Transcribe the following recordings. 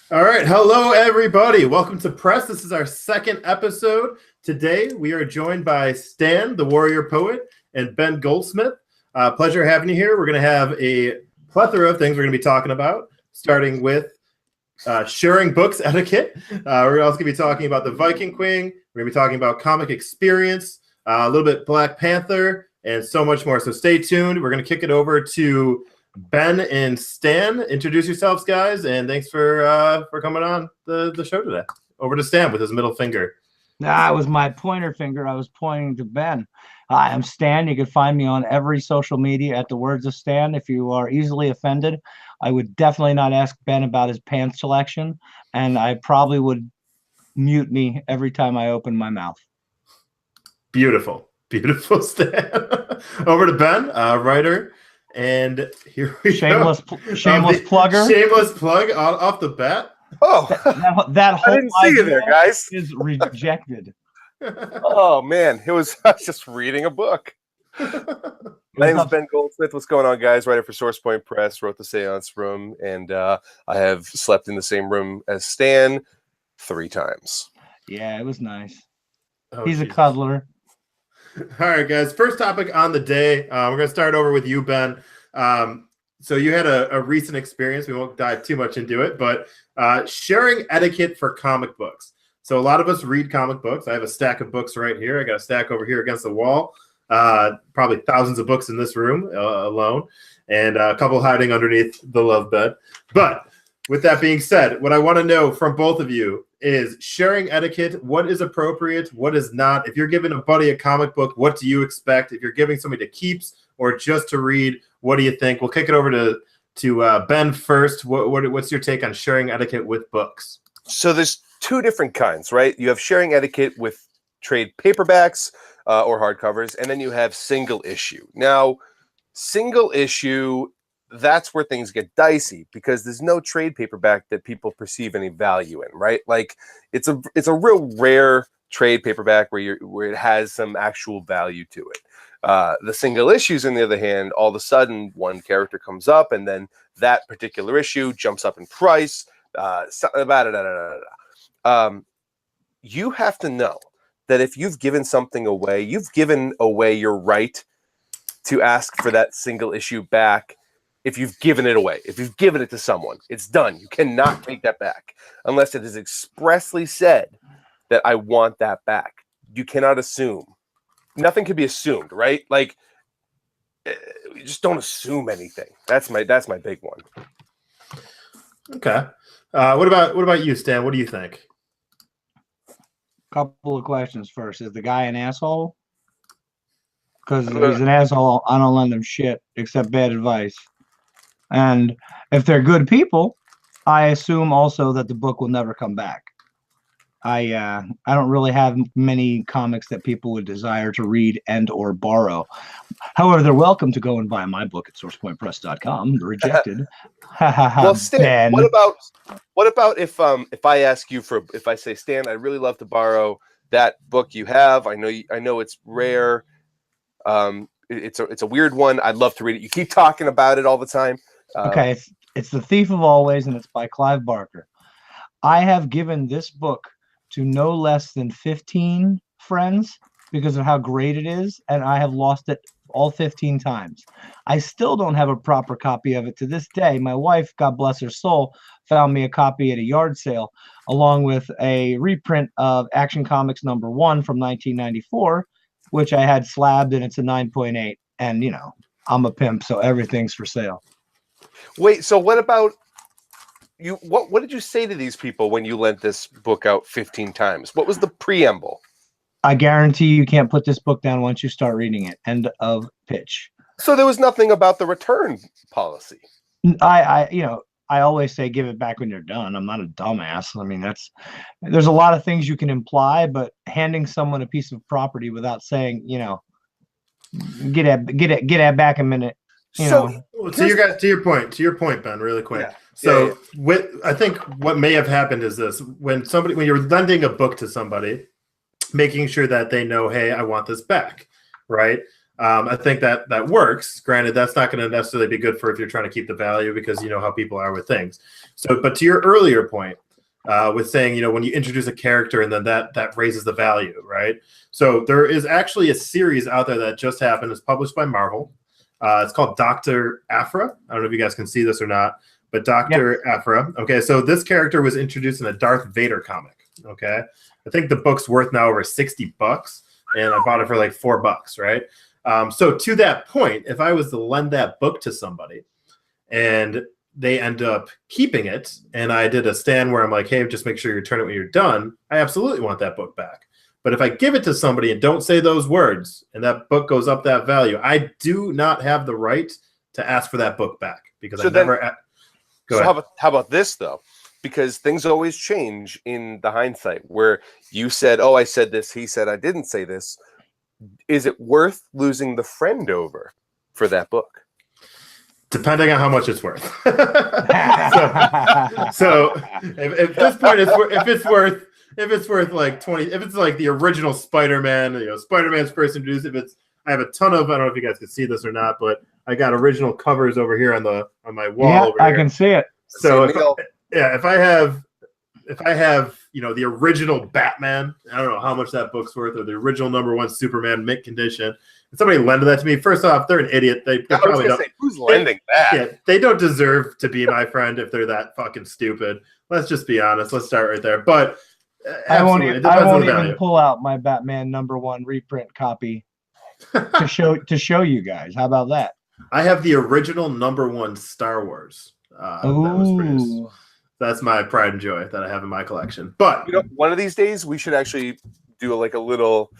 All right. Hello, everybody. Welcome to Press. This is our second episode. Today, we are joined by Stan, the warrior poet, and Ben Goldsmith. Pleasure having you here. We're going to have a plethora of things we're going to be talking about, starting with sharing books etiquette. We're also going to be talking about the Viking Queen. We're going to be talking about comic experience, a little bit Black Panther, and so much more. So stay tuned. We're going to kick it over to Ben and Stan. Introduce yourselves, guys, and thanks for coming on the show today. Over to Stan with his middle finger. Nah, it was my pointer finger. I was pointing to Ben. Hi, I'm Stan. You can find me on every social media at the Words of Stan. If you are easily offended, I would definitely not ask Ben about his pants selection, and I probably would mute me every time I open my mouth. Beautiful, beautiful, Stan. Over to Ben, writer. And here we shameless go. Shameless plugger. Shameless plug off the bat. Oh, that whole I didn't see you there, guys. Is rejected. Oh man, I was just reading a book. My name is Ben Goldsmith. What's going on, guys? Writer for SourcePoint Press, wrote the Seance Room, and I have slept in the same room as Stan 3 times. Yeah, it was nice. Oh, He's geez. a cuddler. All right, guys. First topic on the day. We're going to start over with you, Ben. So you had a recent experience. We won't dive too much into it, but sharing etiquette for comic books. So a lot of us read comic books. I have a stack of books right here. I got a stack over here against the wall. Probably thousands of books in this room alone, and a couple hiding underneath the love bed. But with that being said, what I want to know from both of you is sharing etiquette. What is appropriate? What is not? If you're giving a buddy a comic book, what do you expect? If you're giving somebody to keeps or just to read, what do you think? We'll kick it over to Ben first. What's your take on sharing etiquette with books? So there's 2 different kinds, right? You have sharing etiquette with trade paperbacks or hardcovers, and then you have single issue. Now, single issue, that's where things get dicey because there's no trade paperback that people perceive any value in, right? Like it's a real rare trade paperback where it has some actual value to it. The single issues, on the other hand, all of a sudden one character comes up and then that particular issue jumps up in price. You have to know that if you've given something away, you've given away your right to ask for that single issue back. If you've given it away, if you've given it to someone, it's done. You cannot take that back unless it is expressly said that I want that back. You cannot assume. Nothing can be assumed, right? Like, you just don't assume anything. That's my big one. Okay. What about you, Stan? What do you think? Couple of questions first. Is the guy an asshole? Because if he's an asshole, I don't lend him shit except bad advice. And if they're good people, I assume also that the book will never come back. I don't really have many comics that people would desire to read and or borrow. However, they're welcome to go and buy my book at sourcepointpress.com. Rejected. Well, Stan, what about if I ask you if I say, Stan, I'd really love to borrow that book you have. I know it's rare. It's a weird one. I'd love to read it. You keep talking about it all the time. Okay, it's The Thief of Always, and it's by Clive Barker. I have given this book to no less than 15 friends because of how great it is, and I have lost it all 15 times. I still don't have a proper copy of it to this day. My wife, God bless her soul, found me a copy at a yard sale, along with a reprint of Action Comics #1 from 1994, which I had slabbed, and it's a 9.8. And, you know, I'm a pimp, so everything's for sale. Wait, so what about you? What did you say to these people when you lent this book out 15 times? What was the preamble? I guarantee you can't put this book down once you start reading it. End of pitch. So there was nothing about the return policy. I always say give it back when you're done. I'm not a dumbass. I mean, there's a lot of things you can imply, but handing someone a piece of property without saying, get it back a minute. To your point, Ben, really quick. Yeah. I think what may have happened is this: when you're lending a book to somebody, making sure that they know, hey, I want this back, right? I think that works. Granted, that's not going to necessarily be good for if you're trying to keep the value because you know how people are with things. So, but to your earlier point, with saying, you know, when you introduce a character and then that raises the value, right? So there is actually a series out there that just happened. It's published by Marvel. It's called Dr. Aphra. I don't know if you guys can see this or not, but Dr. Aphra. Okay, so this character was introduced in a Darth Vader comic. Okay, I think the book's worth now over $60, and I bought it for like $4, right? So to that point, if I was to lend that book to somebody and they end up keeping it, and I did a stand where I'm like, hey, just make sure you return it when you're done, I absolutely want that book back. But if I give it to somebody and don't say those words and that book goes up that value, I do not have the right to ask for that book back because So I never. So how about this though? Because things always change in the hindsight where you said, oh, I said this, he said I didn't say this. Is it worth losing the friend over for that book? Depending on how much it's worth. so if this point is if it's worth like 20, if it's like the original Spider-Man, you know, Spider-Man's first introduced, I have a ton of, I don't know if you guys can see this or not, but I got original covers over here on my wall. Yeah, over I here. can see it. So if I have, you know, the original Batman, I don't know how much that book's worth, or the original #1 Superman mint condition, and somebody lended that to me, first off, they're an idiot. They probably don't. Say, who's lending that? Yeah, they don't deserve to be my friend if they're that fucking stupid. Let's just be honest. Let's start right there. But I won't absolutely, even pull out my Batman #1 reprint copy to show you guys. How about that? I have the original #1 Star Wars that was produced. Ooh. That's my pride and joy that I have in my collection. But You know, one of these days we should actually do like a little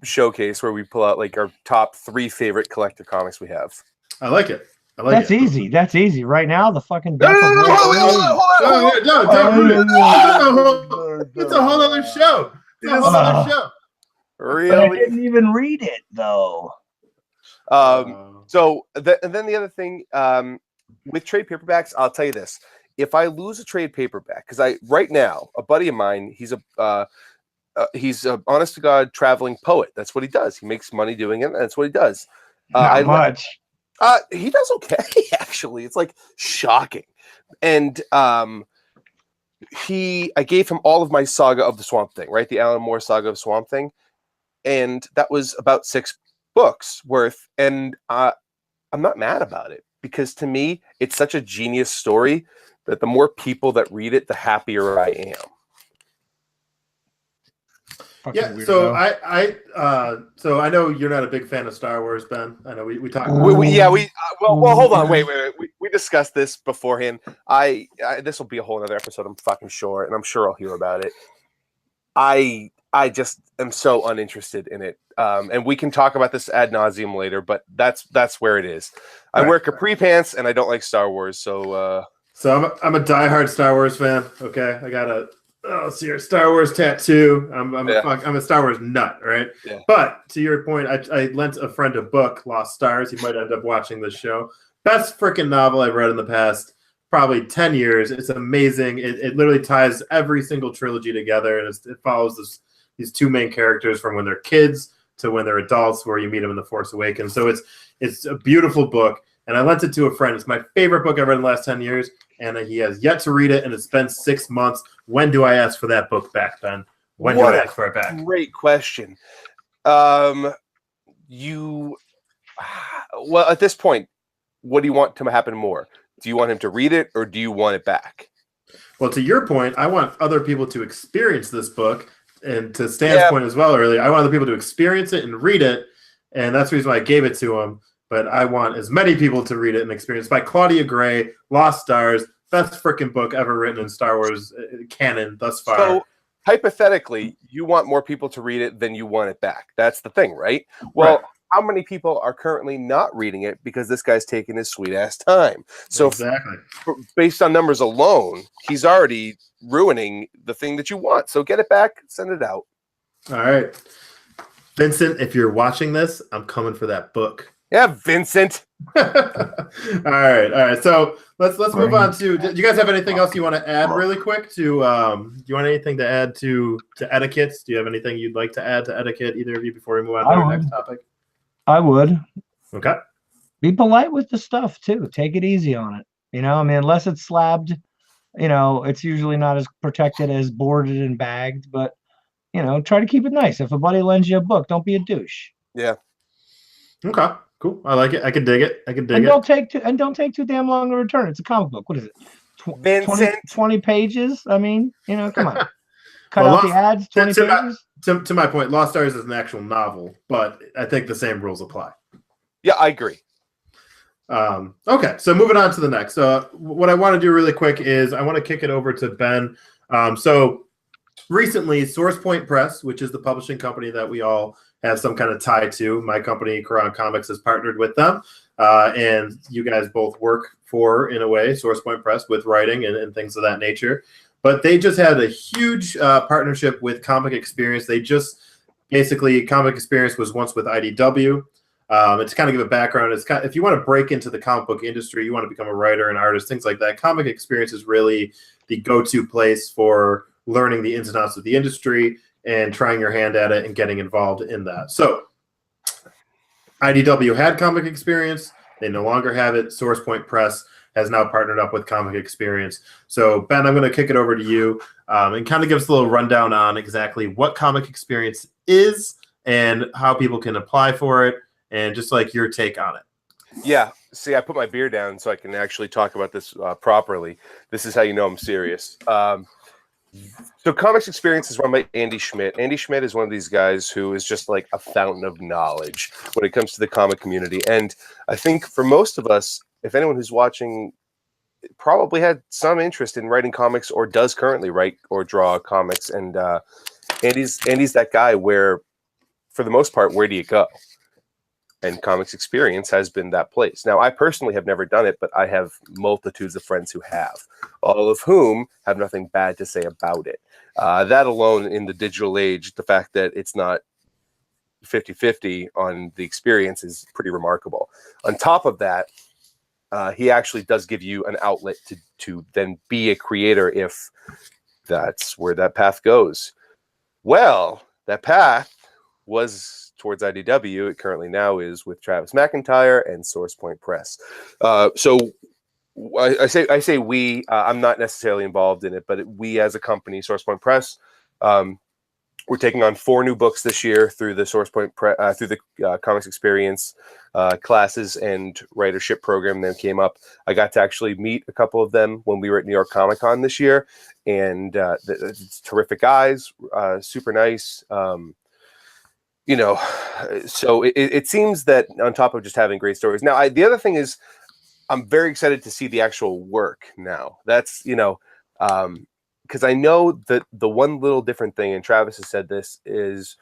showcase where we pull out like our top 3 favorite collector comics we have. I like it. That's easy. That's easy. Right now, the fucking No, it's a whole other show. It's a whole other show. I Really? didn't even read it though. So and then the other thing with trade paperbacks, I'll tell you this: if I lose a trade paperback, because right now a buddy of mine, he's a honest to God traveling poet. That's what he does. He makes money doing it. And that's what he does. Not much. He does okay, actually. It's like shocking. And I gave him all of my Saga of the Swamp Thing, right? The Alan Moore Saga of Swamp Thing. And that was about 6 books worth. And I'm not mad about it because to me, it's such a genius story that the more people that read it, the happier I am. Yeah, so so I know you're not a big fan of Star Wars, Ben. I know we talked. Well, hold on, wait. We discussed this beforehand. This will be a whole other episode. I'm fucking sure, and I'm sure I'll hear about it. I just am so uninterested in it, and we can talk about this ad nauseum later. But that's where it is. I wear capri pants, and I don't like Star Wars, so. So I'm a diehard Star Wars fan. Okay, I got a Star Wars tattoo. I'm a Star Wars nut, right? Yeah. But to your point, I lent a friend a book, Lost Stars. He might end up watching this show. Best freaking novel I've read in the past probably 10 years. It's amazing. It literally ties every single trilogy together, and it follows these 2 main characters from when they're kids to when they're adults, where you meet them in The Force Awakens. So it's a beautiful book. And I lent it to a friend. It's my favorite book I've read in the last 10 years, and he has yet to read it, and it's been 6 months. When do I ask for that book back, Ben? When do I ask for it back? Great question. Well, at this point, what do you want to happen more? Do you want him to read it, or do you want it back? Well, to your point, I want other people to experience this book, and to Stan's point as well earlier, I want other people to experience it and read it, and that's the reason why I gave it to him. But I want as many people to read it and experience. By Claudia Gray, Lost Stars, best freaking book ever written in Star Wars canon thus far. So, hypothetically, you want more people to read it than you want it back. That's the thing, right? Well, how many people are currently not reading it because this guy's taking his sweet-ass time? So, exactly. Based on numbers alone, he's already ruining the thing that you want. So get it back, send it out. All right. Vincent, if you're watching this, I'm coming for that book. Yeah, Vincent. All right. So let's move on to. Do you guys have anything else you want to add really quick? Do you want anything to add to etiquettes? Do you have anything you'd like to add to etiquette, either of you, before we move on to our next topic? I would. Okay. Be polite with the stuff too. Take it easy on it. I mean, unless it's slabbed, it's usually not as protected as boarded and bagged, but try to keep it nice. If a buddy lends you a book, don't be a douche. Yeah. Okay. Cool. I like it. I can dig it. I can dig And it. don't take too damn long to return. It's a comic book. What is it? 20, Vincent. 20 pages? I mean, come on. Cut Well, out the ads, 20 pages. To my point, Lost Stars is an actual novel, but I think the same rules apply. Yeah, I agree. Okay, so moving on to the next. What I want to do really quick is I want to kick it over to Ben. So recently, SourcePoint Press, which is the publishing company that we all have some kind of tie to, my company, Quran Comics, has partnered with them. And you guys both work for, in a way, SourcePoint Press with writing and things of that nature. But they just had a huge partnership with Comic Experience. They just basically, Comic Experience was once with IDW. And to kind of give a background, if you want to break into the comic book industry, you want to become a writer, an artist, things like that, Comic Experience is really the go-to place for learning the ins and outs of the industry and trying your hand at it and getting involved in that. So IDW had Comic Experience. They no longer have it. SourcePoint Press has now partnered up with Comic Experience. So, Ben, I'm going to kick it over to you and kind of give us a little rundown on exactly what Comic Experience is and how people can apply for it, and just like your take on it. Yeah. See, I put my beer down so I can actually talk about this properly. This is how you know I'm serious. So Comics Experience is run by Andy Schmidt. Andy Schmidt is one of these guys who is just like a fountain of knowledge when it comes to the comic community. And I think for most of us, if anyone who's watching probably had some interest in writing comics or does currently write or draw comics, and Andy's that guy where, for the most part, where do you go? And Comics Experience has been that place. Now, I personally have never done it, but I have multitudes of friends who have, all of whom have nothing bad to say about it. That alone, in the digital age, the fact that it's not 50-50 on the experience is pretty remarkable. On top of that, he actually does give you an outlet to then be a creator if that's where that path goes. Well, that path was towards IDW. It currently now is with Travis McIntyre and SourcePoint Press. So I say we. I'm not necessarily involved in it, but we as a company, SourcePoint Press, we're taking on 4 new books this year through the through the Comics Experience classes and writership program that came up. I got to actually meet a couple of them when we were at New York Comic Con this year, and terrific guys, super nice. So it seems that on top of just having great stories. Now, the other thing is, I'm very excited to see the actual work now. That's, because I know that the one little different thing, and Travis has said this, is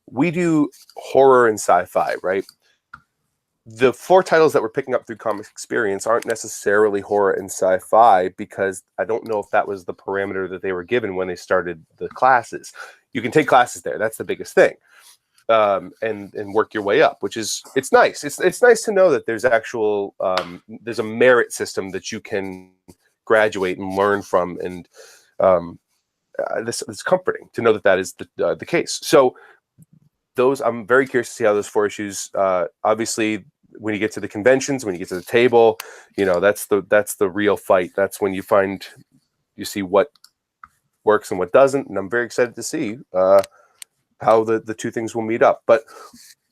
we do horror and sci-fi, right? The 4 titles that we're picking up through Comics Experience aren't necessarily horror and sci-fi, because I don't know if that was the parameter that they were given when they started the classes. You can take classes there. That's the biggest thing. And work your way up, which is, it's nice. It's nice to know that there's actual there's a merit system that you can graduate and learn from, and this is comforting to know that is the case. So I'm very curious to see how those 4 issues. Obviously, when you get to the conventions, when you get to the table, that's the real fight. That's when you see what works and what doesn't, and I'm very excited to see how the 2 things will meet up. But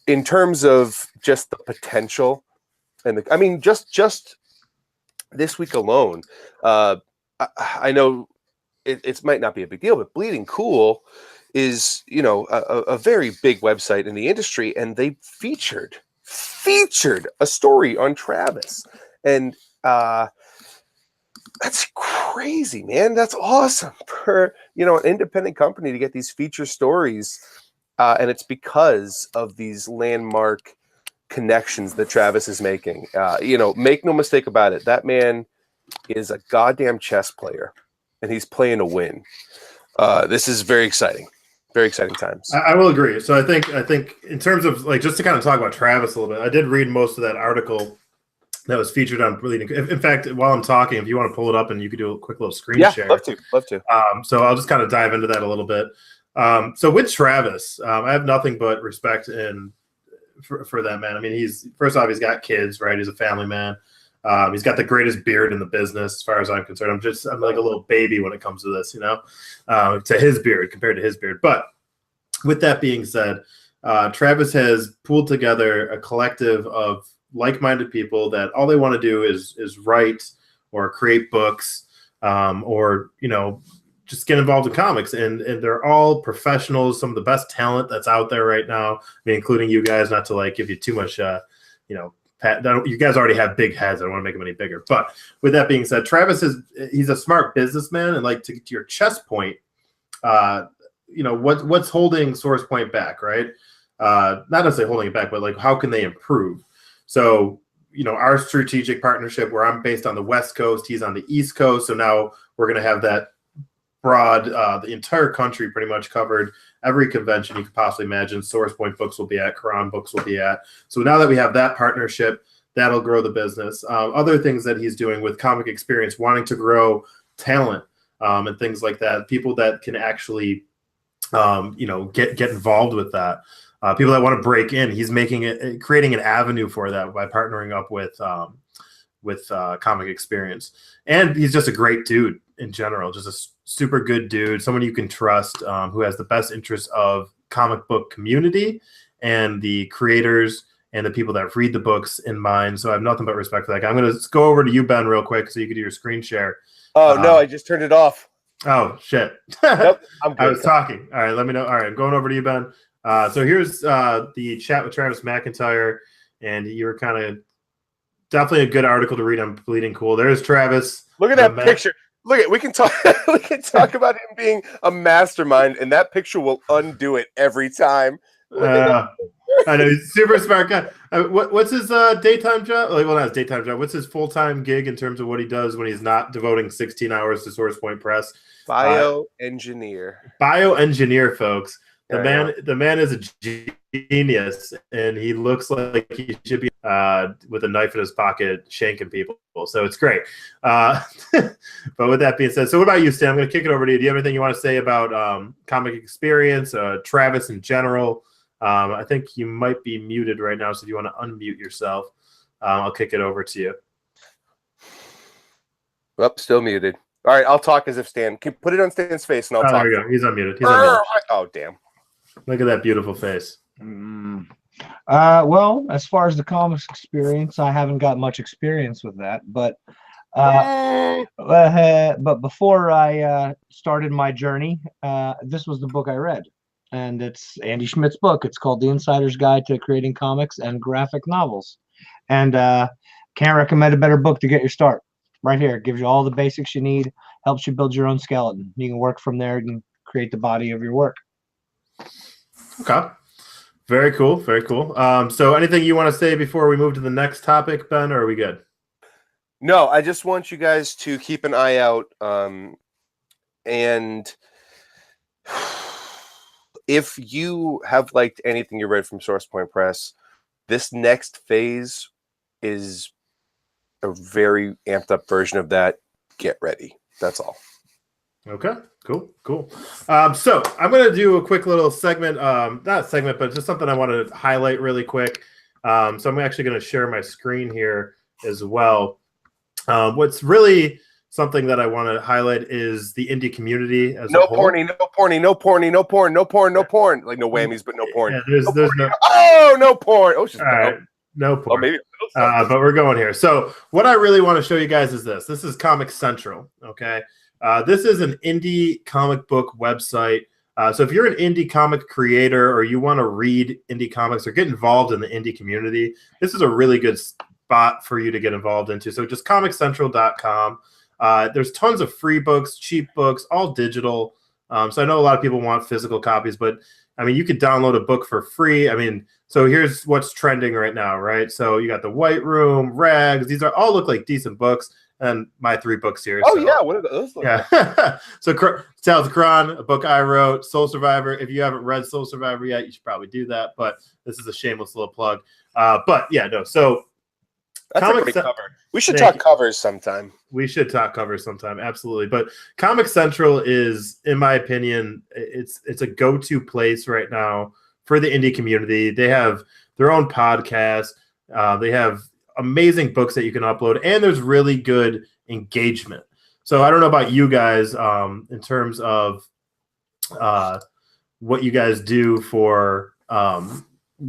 in terms of just the potential, and just this week alone, I know it might not be a big deal, but Bleeding Cool is, a very big website in the industry, and they featured a story on Travis, and that's crazy, man. That's awesome for, an independent company to get these feature stories. And it's because of these landmark connections that Travis is making. Make no mistake about it. That man is a goddamn chess player, and he's playing to win. This is very exciting. Very exciting times. I will agree. So I think in terms of, like, just to kind of talk about Travis a little bit, I did read most of that article that was featured on Bleeding. In fact, while I'm talking, if you want to pull it up and you could do a quick little screen share. Love to. So I'll just kind of dive into that a little bit. So with Travis, I have nothing but respect and for that man. I mean, he's first off, he's got kids, right? He's a family man. He's got the greatest beard in the business, as far as I'm concerned. I'm like a little baby when it comes to this, to his beard compared to his beard. But with that being said, Travis has pulled together a collective of like-minded people that all they want to do is write or create books, or just get involved in comics, and they're all professionals, some of the best talent that's out there right now. I mean, including you guys. Not to like give you too much, you guys already have big heads. I don't want to make them any bigger. But with that being said, Travis he's a smart businessman, and like to your chess point, what's holding SourcePoint back, right? Not necessarily holding it back, but like how can they improve? So, our strategic partnership where I'm based on the West Coast, he's on the East Coast. So now we're going to have that broad, the entire country pretty much covered. Every convention you could possibly imagine, SourcePoint Books will be at, Quran Books will be at. So now that we have that partnership, that'll grow the business. Other things that he's doing with Comic Experience, wanting to grow talent and things like that, people that can actually, get involved with that. People that want to break in, he's creating an avenue for that by partnering up with Comic Experience. And he's just a great dude in general, just a super good dude, someone you can trust, who has the best interests of comic book community and the creators and the people that read the books in mind. So I have nothing but respect for that guy. I'm going to go over to you, Ben, real quick so you can do your screen share. Oh, no, I just turned it off. Oh, shit. Nope, I'm good. I was talking. All right, let me know. All right, I'm going over to you, Ben. So here's the chat with Travis McIntyre, and you were kind of definitely a good article to read on Bleeding Cool. There's Travis. Look at that picture. Look at we can talk about him being a mastermind, and that picture will undo it every time. I know he's a super smart guy. What's his daytime job? Like, well, not his daytime job. What's his full-time gig in terms of what he does when he's not devoting 16 hours to SourcePoint Press? Bioengineer, folks. The man is a genius, and he looks like he should be with a knife in his pocket, shanking people. So it's great. But with that being said, so what about you, Stan? I'm going to kick it over to you. Do you have anything you want to say about Comic Experience, Travis in general? I think you might be muted right now, so if you want to unmute yourself, I'll kick it over to you. Oh, still muted. All right, I'll talk as if Stan. Can put it on Stan's face, and I'll talk. There you go. He's unmuted. Oh, damn. Look at that beautiful face. Well, as far as the comics experience, I haven't got much experience with that, but before I started my journey, this was the book I read, and it's Andy Schmidt's book. It's called The Insider's Guide to Creating Comics and Graphic Novels, and can't recommend a better book to get your start. Right here, it gives you all the basics you need, helps you build your own skeleton. You can work from there and create the body of your work. Okay. Very cool. Very cool. So anything you want to say before we move to the next topic, Ben, or are we good? No, I just want you guys to keep an eye out. And if you have liked anything you read from SourcePoint Press, this next phase is a very amped up version of that. Get ready. That's all. Okay, cool. So I'm going to do a quick little segment, not a segment, but just something I want to highlight really quick. So I'm actually going to share my screen here as well. What's really something that I want to highlight is the indie community as a whole. No porn. Like no whammies, but no porn. Yeah, there's no. Oh, no porn. Oh, it's just all right. No porn. Oh, maybe. But we're going here. So what I really want to show you guys is this. This is Comic Central, okay? This is an indie comic book website. So if you're an indie comic creator or you want to read indie comics or get involved in the indie community, this is a really good spot for you to get involved into. So just comiccentral.com. There's tons of free books, cheap books, all digital. So I know a lot of people want physical copies, but I mean, you could download a book for free. I mean, so here's what's trending right now, right? So you got The White Room, Rags. These all look like decent books. And my 3 books here. Oh, so, yeah. What are those? Yeah. So Tales of Quran, a book I wrote, Soul Survivor. If you haven't read Soul Survivor yet, you should probably do that. But this is a shameless little plug. But yeah, no. So that's a great cover. We should talk covers sometime. We should talk covers sometime. Absolutely. But Comic Central is, in my opinion, it's a go-to place right now for the indie community. They have their own podcast. They have amazing books that you can upload, and there's really good engagement. So I don't know about you guys in terms of what you guys do for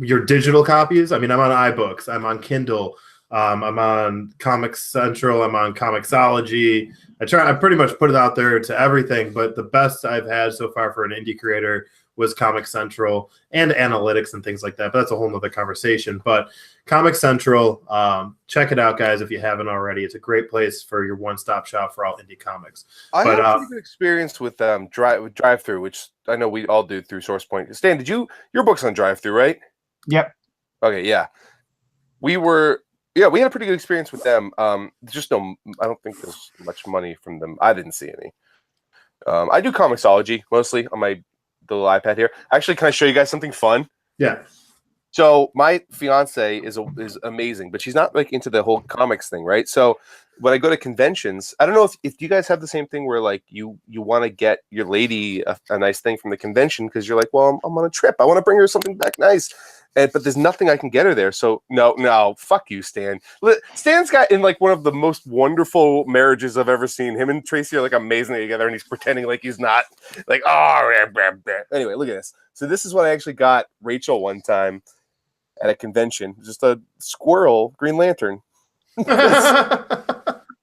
your digital copies. I mean, I'm on iBooks, I'm on Kindle, I'm on Comics Central, I'm on Comixology. I pretty much put it out there to everything, but the best I've had so far for an indie creator was Comics Central and analytics and things like that. But that's a whole nother conversation. But Comics Central, check it out, guys, if you haven't already. It's a great place for your one-stop shop for all indie comics. I had a pretty good experience with Drive-Thru, which I know we all do through SourcePoint. Stan, your book's on Drive-Thru, right? Yep. Okay, yeah. We had a pretty good experience with them. I don't think there's much money from them. I didn't see any. I do Comixology mostly on my little iPad here. Actually, can I show you guys something fun? Yeah. So my fiance is amazing, but she's not like into the whole comics thing, right? So when I go to conventions, I don't know if you guys have the same thing where like you want to get your lady a nice thing from the convention because you're like, well, I'm on a trip. I want to bring her something back nice. But there's nothing I can get her there. So no, fuck you, Stan. Stan's got in like one of the most wonderful marriages I've ever seen. Him and Tracy are like amazingly together, and he's pretending like he's not. Like, anyway, look at this. So this is what I actually got Rachel one time at a convention. Just a squirrel Green Lantern.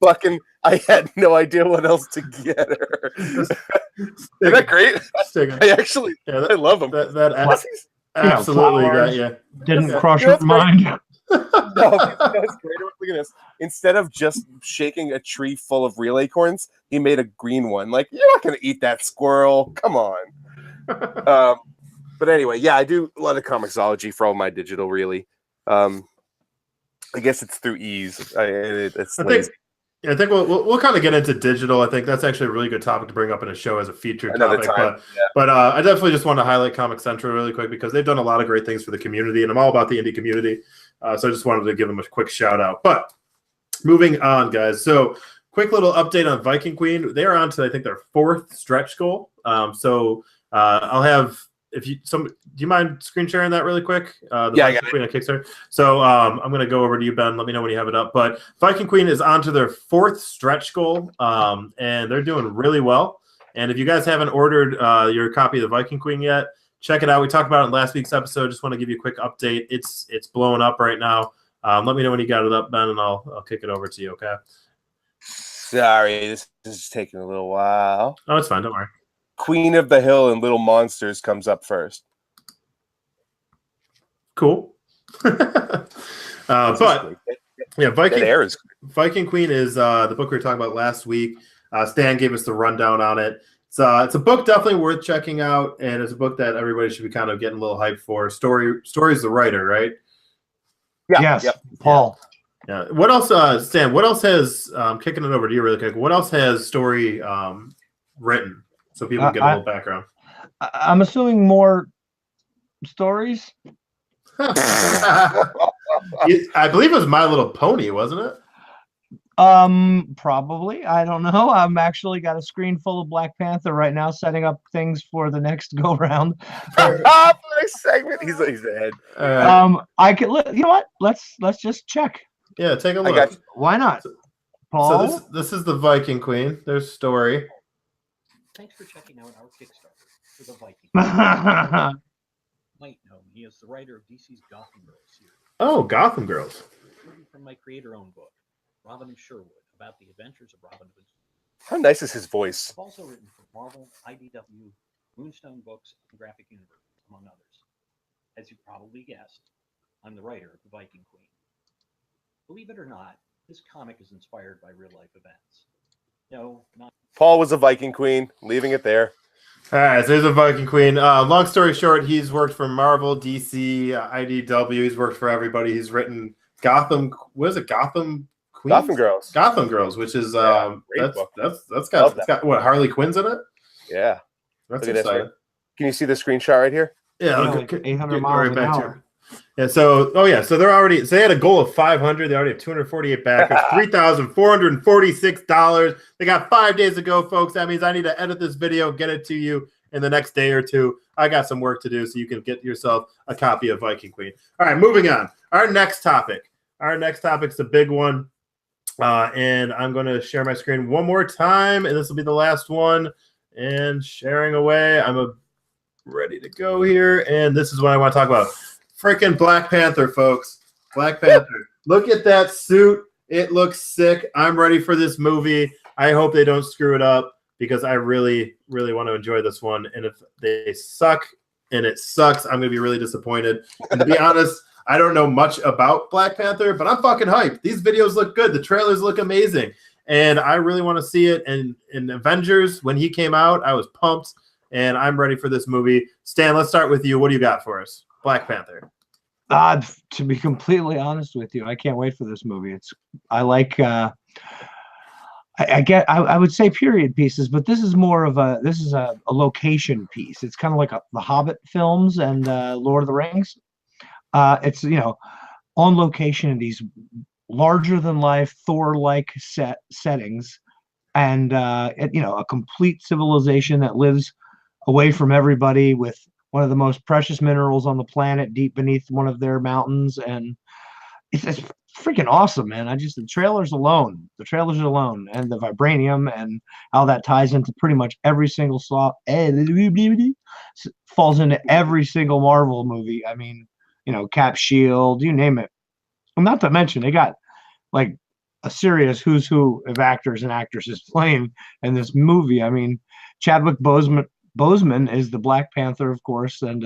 Fucking, I had no idea what else to get her. Isn't that great? I love him. Absolutely got you. Didn't cross your mind. No, that's great. Look at this. Instead of just shaking a tree full of relay corns, he made a green one. Like, you're not going to eat that squirrel. Come on. But anyway, yeah, I do a lot of Comixology for all my digital, really. I guess it's through ease. I think we'll kind of get into digital. I think that's actually a really good topic to bring up in a show as a featured topic. But I definitely just want to highlight Comic Central really quick because they've done a lot of great things for the community, and I'm all about the indie community. So I just wanted to give them a quick shout out. But moving on, guys. So quick little update on Viking Queen. They are on to, I think, their 4th stretch goal. I'll have. Do you mind screen sharing that really quick? Viking Queen on Kickstarter. So I'm going to go over to you, Ben. Let me know when you have it up. But Viking Queen is on to their 4th stretch goal, and they're doing really well. And if you guys haven't ordered your copy of the Viking Queen yet, check it out. We talked about it in last week's episode. Just want to give you a quick update. It's blowing up right now. Let me know when you got it up, Ben, and I'll kick it over to you. Okay. Sorry, this is taking a little while. Oh, it's fine. Don't worry. Queen of the Hill and Little Monsters comes up first. Cool. But yeah, Viking Queen is the book we were talking about last week. Stan gave us the rundown on it. It's a book definitely worth checking out, and it's a book that everybody should be kind of getting a little hyped for. Story's the writer, right? Yeah. Yes. Yep. Paul. Yeah. What else, Stan? What else has kicking it over to you really quick? What else has Story written? So people get a little background. I'm assuming more stories. I believe it was My Little Pony, wasn't it? Probably. I don't know. I'm actually got a screen full of Black Panther right now, setting up things for the next go round. Next segment, he's ahead. I could. You know what? Let's just check. Yeah, take a look. Why not, Paul? So this is the Viking Queen. There's Story. Thanks for checking out our Kickstarter for the Viking. Might know me as the writer of DC's Gotham Girls series. Oh, Gotham Girls. Written from my creator-owned book, Robin and Sherwood, about the adventures of Robin Hood. How nice is his voice? I've also written for Marvel, IDW, Moonstone Books, and Graphic Universe, among others. As you probably guessed, I'm the writer of the Viking Queen. Believe it or not, this comic is inspired by real-life events. No, not. Paul was a Viking Queen, leaving it there. All right, so there's a Viking Queen. Long story short, he's worked for Marvel, DC, IDW. He's worked for everybody. He's written Gotham. What is it? Gotham Queens? Gotham Girls. Gotham Girls, which is that's got what, Harley Quinn's in it? Yeah. That's Look at exciting. this, right? Can you see the screenshot right here? Yeah, like 800 miles an hour. Yeah, so they had a goal of 500. They already have 248 backers, $3,446. They got 5 days to go, folks. That means I need to edit this video, get it to you in the next day or two. I got some work to do, so you can get yourself a copy of Viking Queen. All right, moving on. Our next topic. Our next topic's a big one. And I'm going to share my screen one more time, and this will be the last one. And sharing away. I'm ready to go here. And this is what I want to talk about. Freaking Black Panther, folks. Black Panther. Look at that suit. It looks sick. I'm ready for this movie. I hope they don't screw it up because I really, really want to enjoy this one. And if they suck and it sucks, I'm going to be really disappointed. And to be honest, I don't know much about Black Panther, but I'm fucking hyped. These videos look good. The trailers look amazing. And I really want to see it. And in Avengers, when he came out, I was pumped. And I'm ready for this movie. Stan, let's start with you. What do you got for us? Black Panther. To be completely honest with you, I can't wait for this movie. I would say period pieces, but this is more of a location piece. It's kind of like the Hobbit films and Lord of the Rings. It's on location in these larger than life Thor-like settings, and a complete civilization that lives away from everybody with one of the most precious minerals on the planet deep beneath one of their mountains. And it's freaking awesome, man. The trailers alone, and the vibranium and how that ties into pretty much every single falls into every single Marvel movie. I mean, Cap, Shield, you name it. And not to mention, they got like a serious who's who of actors and actresses playing in this movie. I mean, Chadwick Boseman is the Black Panther, of course, and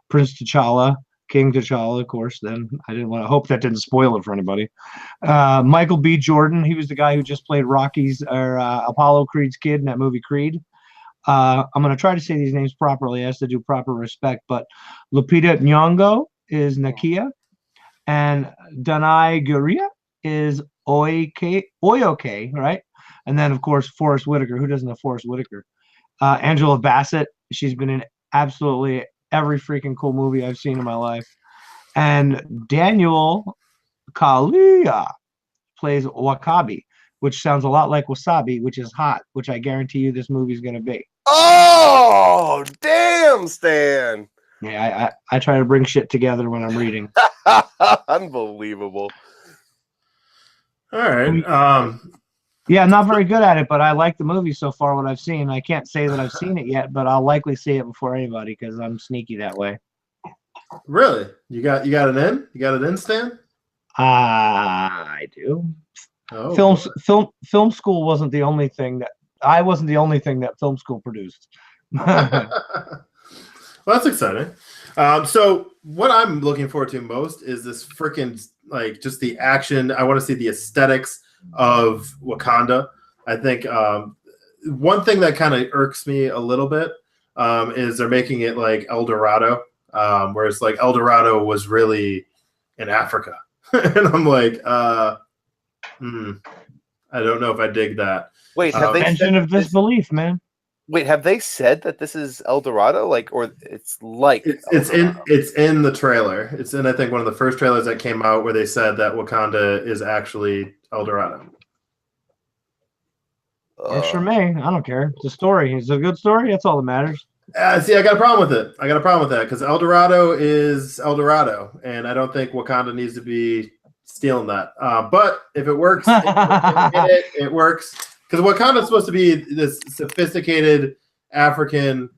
Prince T'Challa, King T'Challa, of course. Then I didn't want to hope that didn't spoil it for anybody. Michael B. Jordan, he was the guy who just played Apollo Creed's kid in that movie Creed. I'm going to try to say these names properly as to do proper respect, but Lupita Nyong'o is Nakia, and Danai Gurira is Oyoke, right? And then, of course, Forrest Whitaker. Who doesn't know Forrest Whitaker? Angela Bassett. She's been in absolutely every freaking cool movie I've seen in my life. And Daniel Kaluuya plays Wakabi, which sounds a lot like wasabi, which is hot, which I guarantee you this movie's going to be. Oh, damn, Stan. Yeah, I try to bring shit together when I'm reading. Unbelievable. All right. Yeah, I'm not very good at it, but I like the movie so far, what I've seen. I can't say that I've seen it yet, but I'll likely see it before anybody because I'm sneaky that way. Really? You got it in? You got it in, Stan? I do. Oh, film school wasn't the only thing that film school produced. Well, that's exciting. So what I'm looking forward to most is this freaking just the action. I want to see the aesthetics of Wakanda. I think one thing that kind of irks me a little bit is they're making it like El Dorado, whereas like El Dorado was really in Africa, and I'm like, I don't know if I dig that. Wait, have they Suspension of disbelief, man. Wait, have they said that this is El Dorado? Or it's like it's in the trailer. It's in, I think, one of the first trailers that came out where they said that Wakanda is actually El Dorado. Works for me. I don't care. It's a story. It's a good story. That's all that matters. See, I got a problem with it. Because El Dorado is El Dorado, and I don't think Wakanda needs to be stealing that. But if it works, it works. Because Wakanda is supposed to be this sophisticated African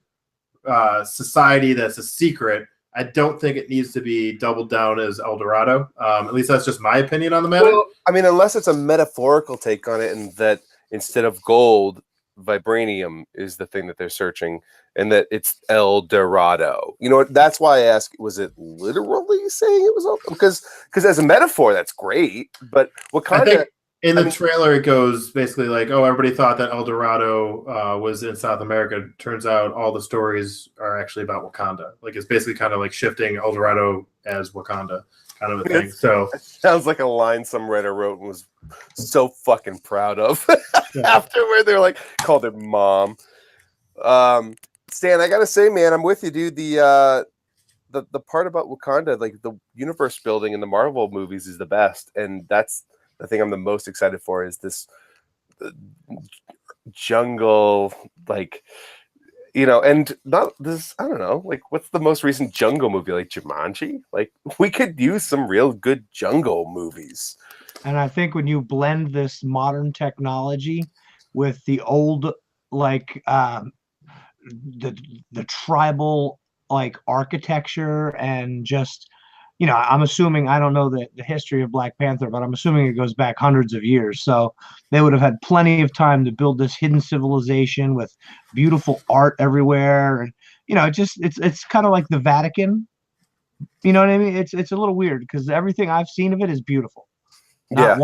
society that's a secret. I don't think it needs to be doubled down as El Dorado. At least that's just my opinion on the matter. Well, I mean, unless it's a metaphorical take on it, and that instead of gold, vibranium is the thing that they're searching, and that it's El Dorado. That's why I ask: was it literally saying it was El? Because as a metaphor, that's great. But Wakanda. In the trailer, it goes basically like, oh, everybody thought that El Dorado was in South America. Turns out all the stories are actually about Wakanda. Like, it's basically kind of like shifting El Dorado as Wakanda kind of a thing. So it sounds like a line some writer wrote and was so fucking proud of. Afterward, they're like, called it mom. Stan, I gotta say, man, I'm with you, dude. The part about Wakanda, like the universe building in the Marvel movies, is the best, and that's the thing I'm the most excited for. Is this jungle, like, and not this. I don't know. Like, what's the most recent Jungle movie? Like Jumanji? Like, we could use some real good Jungle movies. And I think when you blend this modern technology with the old, like the tribal like architecture and just, I'm assuming, I don't know the history of Black Panther, but I'm assuming it goes back hundreds of years. So they would have had plenty of time to build this hidden civilization with beautiful art everywhere. And, it's kind of like the Vatican. You know what I mean? It's a little weird because everything I've seen of it is beautiful. Not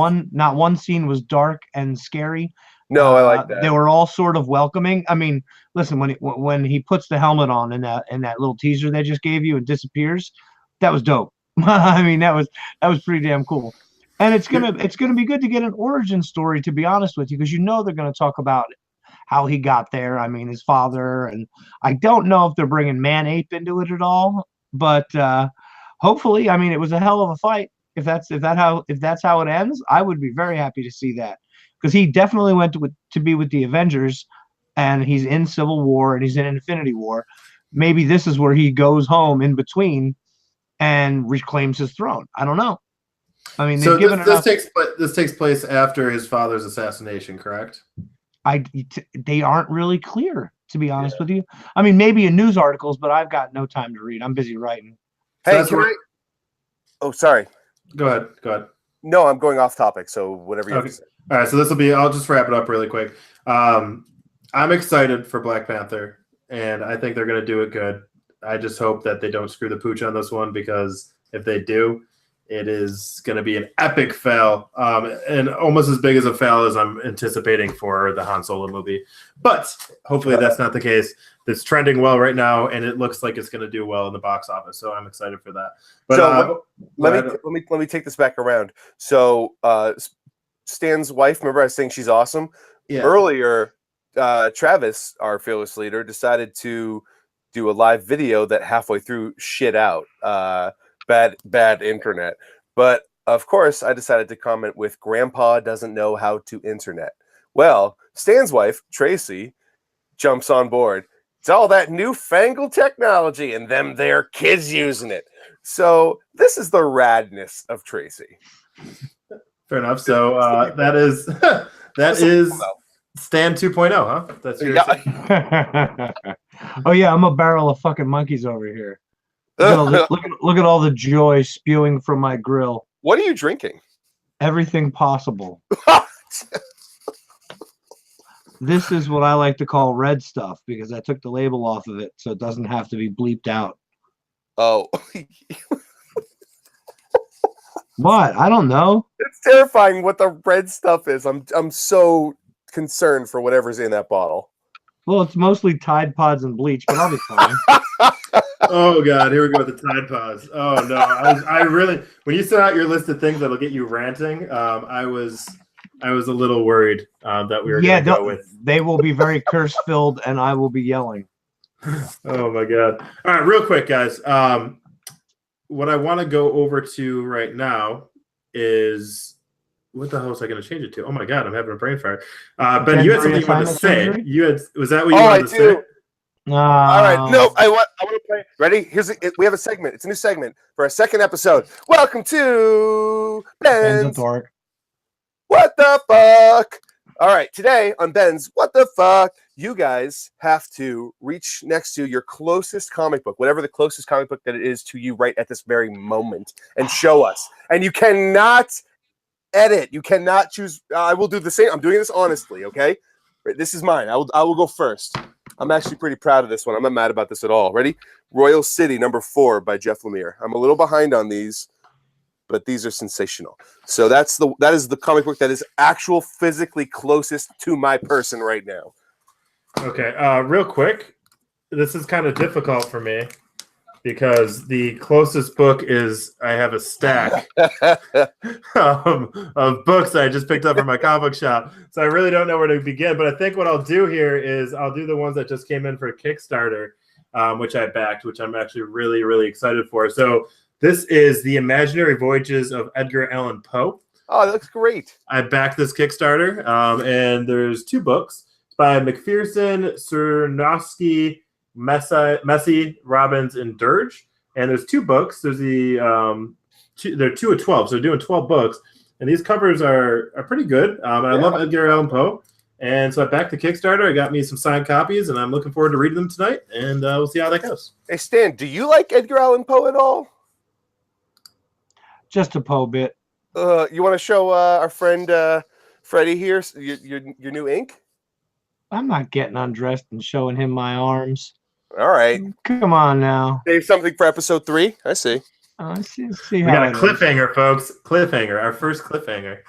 one scene was dark and scary. No, I like that. They were all sort of welcoming. I mean, listen, when he puts the helmet on in that little teaser they just gave you and disappears, that was dope. I mean, that was pretty damn cool. And it's gonna be good to get an origin story, to be honest with you, because they're gonna talk about how he got there. I mean, his father, and I don't know if they're bringing Man-Ape into it at all, but hopefully. I mean, it was a hell of a fight. If that's how it ends, I would be very happy to see that, because he definitely went to be with the Avengers, and he's in Civil War and he's in Infinity War. Maybe this is where he goes home in between and reclaims his throne. I don't know. I mean, so this takes place after his father's assassination, correct? They aren't really clear, to be honest with you. I mean, maybe in news articles, but I've got no time to read. I'm busy writing. Hey, Oh, sorry. Go ahead. No, I'm going off topic. So whatever you have to say. All right, so I'll just wrap it up really quick. I'm excited for Black Panther, and I think they're going to do it good. I just hope that they don't screw the pooch on this one, because if they do, it is going to be an epic fail, and almost as big as a fail as I'm anticipating for the Han Solo movie. But hopefully that's not the case. It's trending well right now, and it looks like it's going to do well in the box office. So I'm excited for that. But so let me take this back around. So Stan's wife, remember I was saying she's awesome? Yeah. Earlier, Travis, our fearless leader, decided to do a live video that halfway through shit out. Bad internet. But of course, I decided to comment with "Grandpa doesn't know how to internet." Well, Stan's wife, Tracy, jumps on board. It's all that newfangled technology and them their kids using it. So this is the radness of Tracy. Fair enough. So that is Stan 2.0, huh? That's your Oh yeah, I'm a barrel of fucking monkeys over here. Look at all the joy spewing from my grill. What are you drinking? Everything possible. This is what I like to call red stuff, because I took the label off of it so it doesn't have to be bleeped out. Oh. What? I don't know. It's terrifying what the red stuff is. I'm so concerned for whatever's in that bottle. Well, it's mostly Tide Pods and bleach, but I'll be fine. Oh God, here we go with the Tide Pods. Oh no, I really, when you set out your list of things that'll get you ranting, I was a little worried that we were going to go with. They will be very curse filled, and I will be yelling. Oh my God! All right, real quick, guys. What I want to go over to right now is, what the hell was I going to change it to? Oh my God, I'm having a brain fire. Ben, you had something you wanted to say. Was that what you wanted to say? All right, no, I want to play. Ready? We have a segment. It's a new segment for our second episode. Welcome to Ben's What the Fuck. All right, today on Ben's What the Fuck, you guys have to reach next to your closest comic book, whatever the closest comic book that it is to you right at this very moment, and show us. And you cannot edit. You cannot choose. I will do the same. I'm doing this honestly, okay? This is mine. I will go first. I'm actually pretty proud of this one. I'm not mad about this at all. Ready? Royal City, #4 by Jeff Lemire. I'm a little behind on these, but these are sensational. So that is the comic book that is actual physically closest to my person right now. Okay, real quick, this is kind of difficult for me because the closest book is, I have a stack of books I just picked up from my comic book shop. So I really don't know where to begin. But I think what I'll do here is I'll do the ones that just came in for Kickstarter, which I backed, which I'm actually really, really excited for. So this is The Imaginary Voyages of Edgar Allan Poe. Oh, that looks great. I backed this Kickstarter, and there's 2 books. It's by McPherson, Cernowski, Messi, Robbins, and Dirge. And there's 2 books. There's the they're 2 of 12, so they're doing 12 books. And these covers are pretty good. And I love Edgar Allan Poe. And so I backed the Kickstarter. I got me some signed copies, and I'm looking forward to reading them tonight. And we'll see how that goes. Hey, Stan, do you like Edgar Allan Poe at all? Just a Poe bit. You want to show our friend Freddie here your new ink? I'm not getting undressed and showing him my arms. All right. Come on now. Save something for episode 3. I see. See We how got a it is. cliffhanger, folks. Cliffhanger. Our first cliffhanger.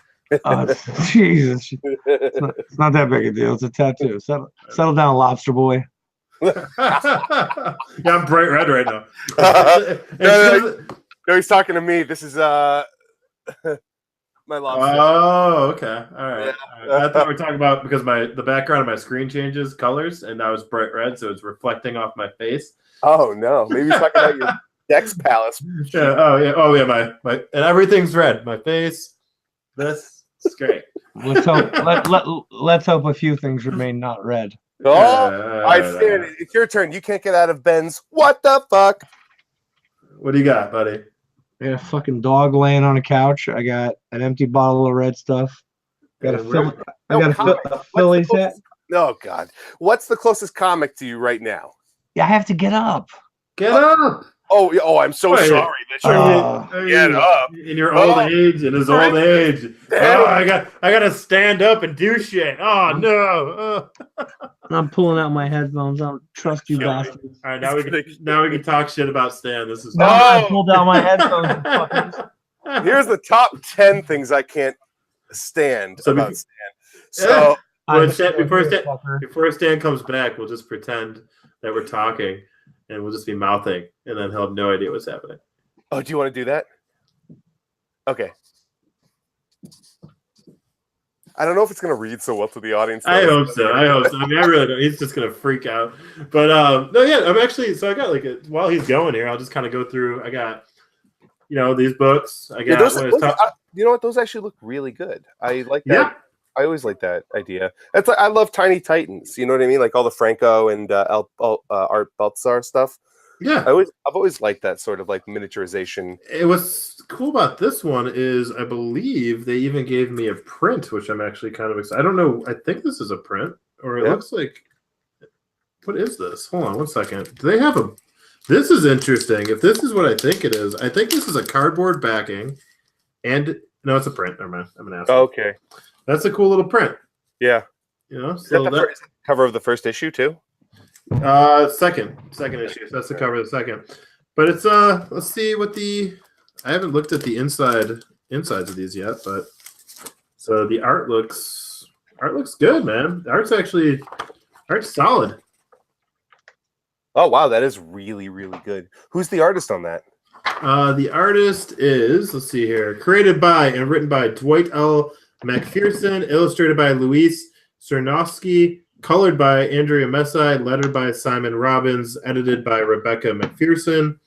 Jesus. It's not that big a deal. It's a tattoo. Settle down, lobster boy. Yeah, I'm bright red right now. No, he's talking to me. This is my lobster. Oh, okay. All right. Yeah. All right. I thought we were talking about because the background of my screen changes colors, and now it's bright red, so it's reflecting off my face. Oh no, maybe he's talking about your Dex Palace. Yeah. Oh yeah. My and everything's red. My face. This is great. Let's hope. Let's hope a few things remain not red. Oh, I stand. It's your turn. You can't get out of Ben's. What the fuck? What do you got, buddy? I got a fucking dog laying on a couch. I got an empty bottle of red stuff. Got a Phillies hat. Oh God, what's the closest comic to you right now? Yeah, I have to get up. Get up. Oh, I'm so Wait. sorry that you're get up. In your old age, in his old age. Oh, I gotta stand up and do shit. Oh no. I'm pulling out my headphones. I don't trust you Yeah. bastards. All right, now we can talk shit about Stan. This is No, I pulled out my headphones. You fuckers. Here's the top 10 things I can't stand So about be- Stan. So Before Stan comes back, we'll just pretend that we're talking, and we'll just be mouthing, and then he'll have no idea what's happening. oh, do you want to do that? Okay. I don't know if it's gonna read so well to the audience. I hope so. I mean, I really don't. He's just gonna freak out. But no, yeah, I'm actually. So I got while he's going here, I'll just kind of go through. I got, these books. I got. You know what? Those actually look really good. I like that. Yeah. I always like that idea. It's like I love Tiny Titans. You know what I mean? Like all the Franco and Art Baltzar stuff. Yeah. I've always liked that sort of like miniaturization. It was cool about this one is I believe they even gave me a print, which I'm actually kind of excited. I don't know. I think this is a print, or it looks like. What is this? Hold on 1 second. Do they have a? This is interesting. If this is what I think it is, I think this is a cardboard backing, and no, it's a print. Never mind. I'm gonna ask. Okay. That's a cool little print. Yeah. So is that the cover of the first issue too? second issue. So that's the cover of the second. But it's let's see what I haven't looked at the insides of these yet, but so the art looks good, man. The art's solid. Oh wow, that is really, really good. Who's the artist on that? The artist is, let's see here, created by and written by Dwight L. McPherson, illustrated by Luis Cernowski, colored by Andrea Messai, lettered by Simon Robbins, edited by Rebecca McPherson,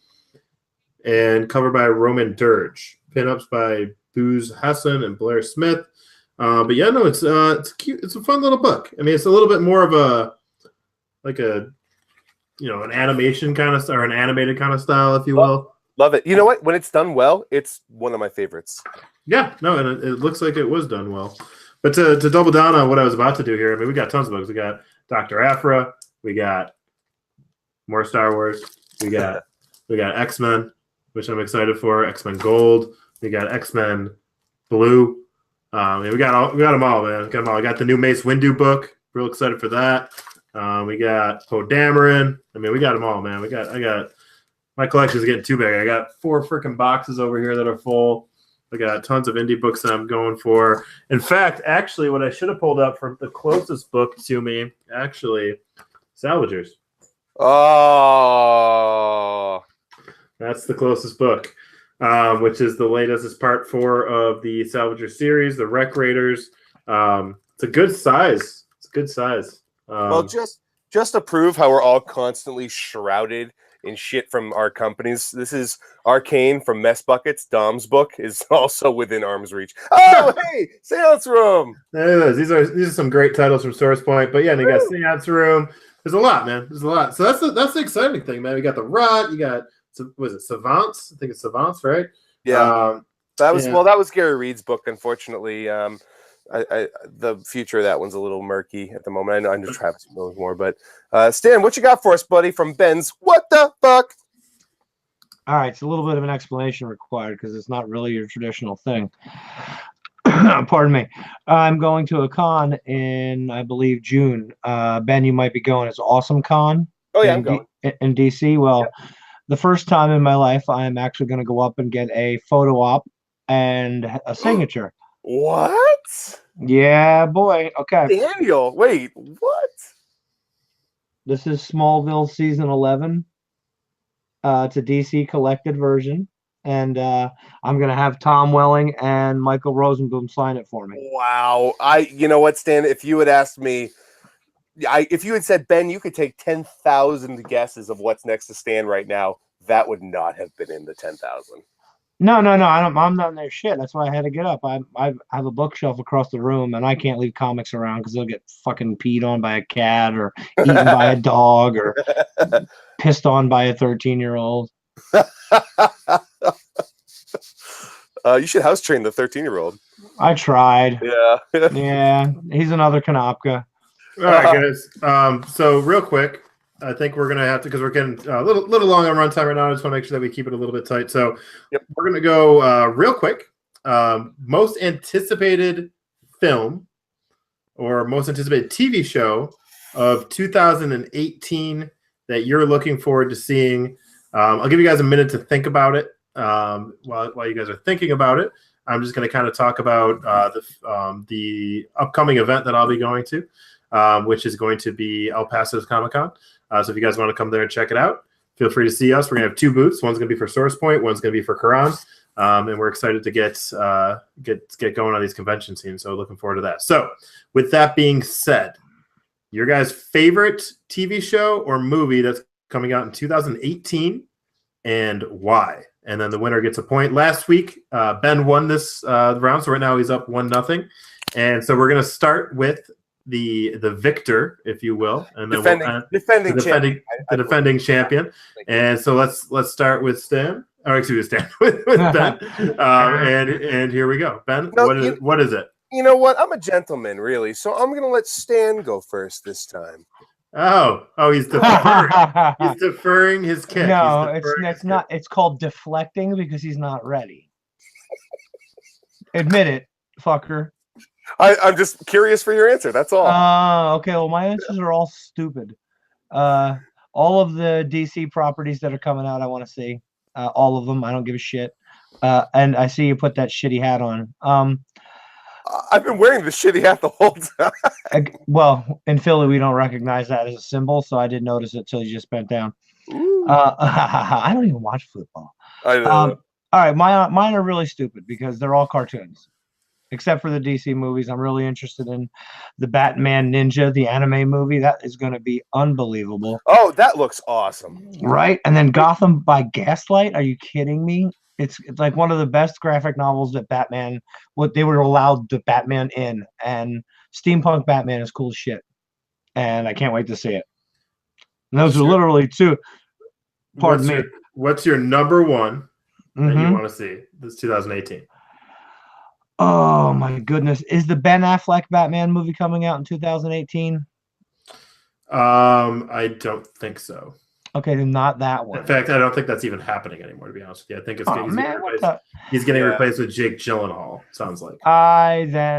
and covered by Roman Dirge. Pinups by Booz Hassan and Blair Smith. But yeah, no, it's cute. It's a fun little book. I mean, it's a little bit more of an animation kind of or an animated kind of style, if you will. Love it. You know what? When it's done well, it's one of my favorites. Yeah, no, and it looks like it was done well. But to double down on what I was about to do here, I mean, we got tons of books. We got Dr. Aphra, we got more Star Wars, we got X-Men, which I'm excited for, X-Men Gold, we got X-Men Blue. We got them all, man. Got them all. I got the new Mace Windu book. Real excited for that. We got Poe Dameron. I mean, we got them all, man. I got my collection is getting too big. I got 4 freaking boxes over here that are full. I got tons of indie books that I'm going for. In fact, actually, what I should have pulled up from the closest book to me, actually, Salvagers. Oh, that's the closest book, which is the latest. It's part 4 of the Salvagers series, the Wreck Raiders. It's a good size. Well, just to prove how we're all constantly shrouded in shit from our companies, this is Arcane from Mess Buckets. Dom's book is also within arm's reach. Oh, hey, Seance Room. There it is. These are some great titles from Source Point. But yeah, and you got Seance Room. There's a lot, man. There's a lot. So that's the exciting thing, man. We got the Rot. You got was it Savants? I think it's Savants, right? Yeah. That was yeah. that was Gary Reed's book. Unfortunately, the future of that one's a little murky at the moment. I know Travis knows more, but Stan, what you got for us, buddy? From Ben's What the Fuck? All right, it's a little bit of an explanation required because it's not really your traditional thing. Pardon me. I'm going to a con in, I believe, June. Ben, you might be going. It's Awesome Con. Oh yeah, in I'm going. in DC. Well, the first time in my life, I'm actually going to go up and get a photo op and a signature. What? Yeah, boy. Okay. Daniel, wait, what? This is Smallville season 11. It's a DC collected version, and I'm gonna have Tom Welling and Michael Rosenbaum sign it for me. Wow. You know what, Stan? If you had asked me, if you had said, Ben, you could take 10,000 guesses of what's next to Stan right now, that would not have been in the 10,000. No, I'm not in their shit. That's why I had to get up. I have a bookshelf across the room, and I can't leave comics around because they'll get fucking peed on by a cat or eaten by a dog or pissed on by a 13-year-old. You should house train the 13-year-old. I tried. Yeah. Yeah, he's another Kanopka. All right, guys. So real quick, I think we're gonna have to, because we're getting a little long on runtime right now. I just want to make sure that we keep it a little bit tight. So we're gonna go real quick. Most anticipated film or most anticipated TV show of 2018 that you're looking forward to seeing. I'll give you guys a minute to think about it. While you guys are thinking about it, I'm just going to kind of talk about the upcoming event that I'll be going to, which is going to be El Paso's Comic-Con. So if you guys want to come there and check it out, feel free to see us. We're going to have 2 booths. One's going to be for Source Point. One's going to be for Quran. And we're excited to get going on these convention scenes. So looking forward to that. So with that being said, your guys' favorite TV show or movie that's coming out in 2018 and why? And then the winner gets a point. Last week, Ben won this round, so right now he's up 1-0. And so we're going to start with the victor, if you will, and then the defending champion. And so let's start with Stan. Oh, excuse me, Stan, with Ben. And here we go, Ben. What is it? You know what? I'm a gentleman, really. So I'm going to let Stan go first this time. Oh, he's deferring. He's deferring his kick. No, it's not. It's called deflecting because he's not ready. Admit it, fucker. I'm just curious for your answer. That's all. Okay. Well, my answers are all stupid. All of the DC properties that are coming out, I want to see. All of them. I don't give a shit. And I see you put that shitty hat on. I've been wearing the shitty hat the whole time. Well, in Philly, we don't recognize that as a symbol, so I didn't notice it till you just bent down. I don't even watch football. I know. All right, mine are really stupid because they're all cartoons, except for the DC movies. I'm really interested in the Batman Ninja, the anime movie. That is going to be unbelievable. Oh, that looks awesome. Right? And then Gotham by Gaslight. Are you kidding me? It's like one of the best graphic novels that Batman, what they were allowed the Batman in, and steampunk Batman is cool as shit, and I can't wait to see it. And those are literally 2. Pardon me. What's your number one that you want to see this 2018? Oh my goodness! Is the Ben Affleck Batman movie coming out in 2018? I don't think so. Okay, then not that one. In fact, I don't think that's even happening anymore, to be honest with you. I think he's getting replaced with Jake Gyllenhaal, sounds like.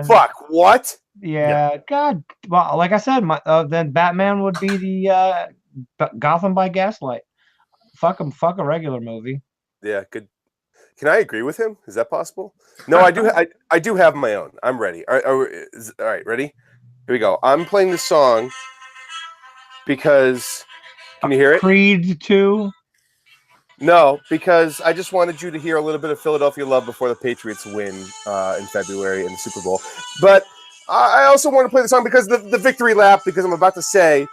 Fuck, what? Yeah, God. Well, like I said, then Batman would be the Gotham by Gaslight. Fuck him. Fuck a regular movie. Yeah, good. Can I agree with him? Is that possible? No, I do. I do have my own. I'm ready. All right, ready? Here we go. I'm playing the song because... Can you hear it? Creed 2? No, because I just wanted you to hear a little bit of Philadelphia love before the Patriots win in February in the Super Bowl. But I also want to play the song because the victory lap, because I'm about to say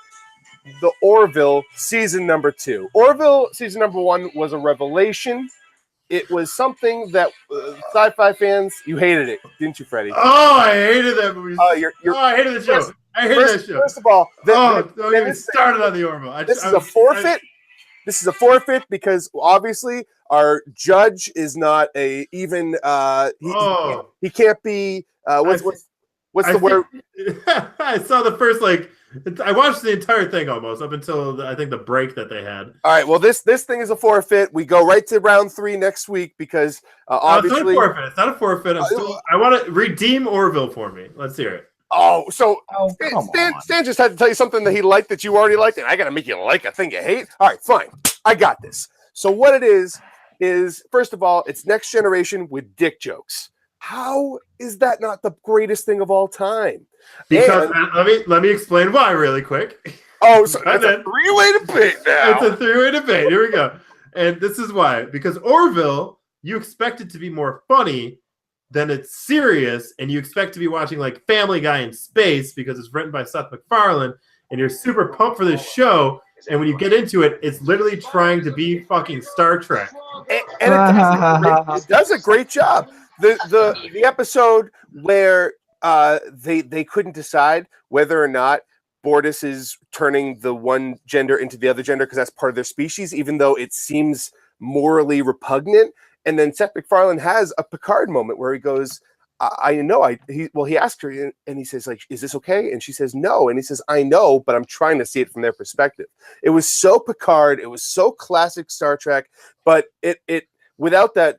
the Orville season number 2. Orville season number 1 was a revelation. It was something that sci-fi fans, you hated it, didn't you, Freddie? Oh, I hated that movie. I hated the show. I hate that show. First of all, Don't even started on the Orville. This is a forfeit. This is a forfeit because obviously our judge is not a even. He can't be. What's the word? I saw the first I watched the entire thing almost up until I think the break that they had. All right. Well, this thing is a forfeit. We go right to round 3 next week because obviously it's not a forfeit. It's not a forfeit. I want to redeem Orville for me. Let's hear it. Oh, so come Stan just had to tell you something that he liked that you already liked, and I got to make you like a thing you hate. All right, fine. I got this. So what it is first of all, it's Next Generation with dick jokes. How is that not the greatest thing of all time? Because let me explain why really quick. Oh, so it's a 3-way debate now. It's a 3-way debate. Here we go. And this is why. Because Orville, you expect it to be more funny than it's serious, and you expect to be watching like Family Guy in space because it's written by Seth MacFarlane, and you're super pumped for this show. And when you get into it, it's literally trying to be fucking Star Trek. And it does a great job. The episode where they couldn't decide whether or not Bortus is turning the one gender into the other gender because that's part of their species, even though it seems morally repugnant. And then Seth MacFarlane has a Picard moment where he goes, I know. He asked her and he says, like, is this okay? And she says, no. And he says, I know, but I'm trying to see it from their perspective. It was so Picard. It was so classic Star Trek, but it without the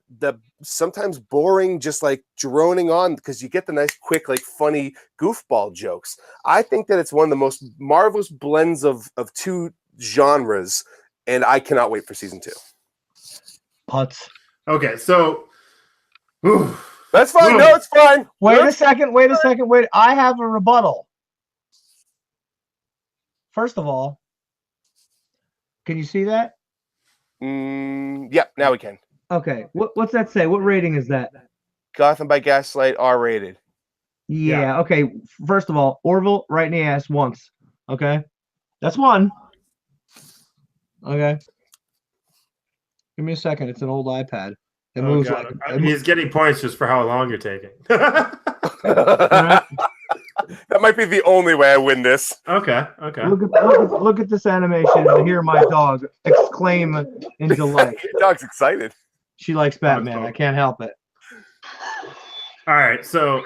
sometimes boring, just like droning on, because you get the nice, quick, like funny goofball jokes. I think that it's one of the most marvelous blends of 2 genres, and I cannot wait for season 2. Putz. Okay, so that's fine. Ooh. No, it's fine. Wait a second. I have a rebuttal. First of all, can you see that? Yeah, now we can. Okay. What's that say? What rating is that? Gotham by Gaslight, R-rated. Yeah. Okay. First of all, Orville right in the ass once. Okay. That's one. Okay. Give me a second. It's an old iPad. It moves like he's getting points just for how long you're taking. That might be the only way I win this. Okay. Look at this animation and hear my dog exclaim in delight. Your dog's excited. She likes Batman. I can't help it. All right, so